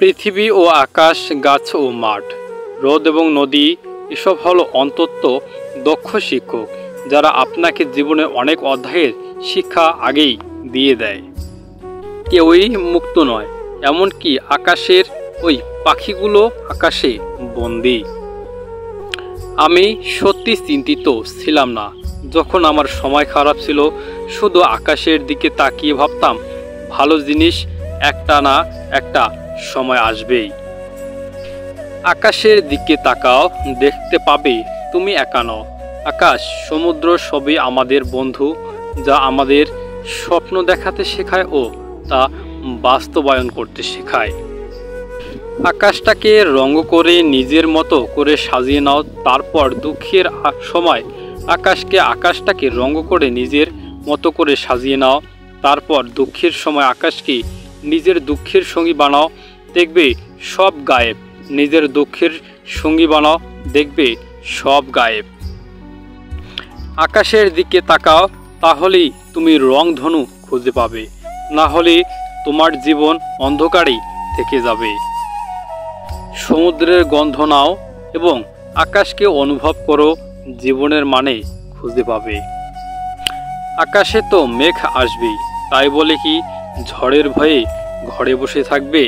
পৃথিবী ও আকাশ, গাছ ও মাঠ, হ্রদ এবং নদী এসব হলো অন্তত দক্ষ শিক্ষক, যারা আপনাকে জীবনের অনেক অধ্যায়ের শিক্ষা আগেই দিয়ে দেয়। কেউই মুক্ত নয়, এমনকি আকাশের ওই পাখিগুলো আকাশে বন্দী। আমি সত্যি চিন্তিত ছিলাম না যখন আমার সময় খারাপ ছিল। শুধু আকাশের দিকে তাকিয়ে ভাবতাম, ভালো জিনিস একটা না একটা সময় আসবেই। আকাশের দিকে তাকাও, দেখতে পাবে তুমি একা নও। আকাশ, সমুদ্র সবই আমাদের বন্ধু, যা আমাদের স্বপ্ন দেখাতে শেখায় ও তা বাস্তবায়ন করতে শেখায়। আকাশটাকে রঙ করে নিজের মতো করে সাজিয়ে নাও, তারপর দুঃখের সময় আকাশটাকে রঙ করে নিজের মতো করে সাজিয়ে নাও, তারপর দুঃখের সময় আকাশকে নিজের দুঃখের সঙ্গী বানাও, দেখবে সব গায়েব। নিজের দুঃখের সঙ্গী বানাও, দেখবে সব গায়েব। আকাশের দিকে তাকাও, তাহলেই তুমি রংধনু খুঁজে পাবে, না হলে তোমার জীবন অন্ধকারেই থেকে যাবে। সমুদ্রের গন্ধ নাও এবং আকাশকে অনুভব করো, জীবনের মানে খুঁজে পাবে। আকাশে তো মেঘ আসবেই, তাই বলে কি ঝড়ের ভয়ে ঘরে বসে থাকবে?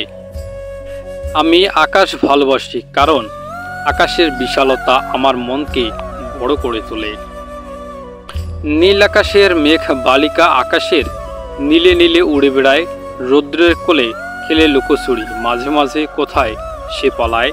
আমি আকাশ ভালোবাসি, কারণ আকাশের বিশালতা আমার মনকে বড় করে তোলে। নীল আকাশের মেঘ বালিকা আকাশের নীলে নীলে উড়ে বেড়ায়, রৌদ্রের কোলে খেলে লুকোচুরি, মাঝে মাঝে কোথায় সে পালায়।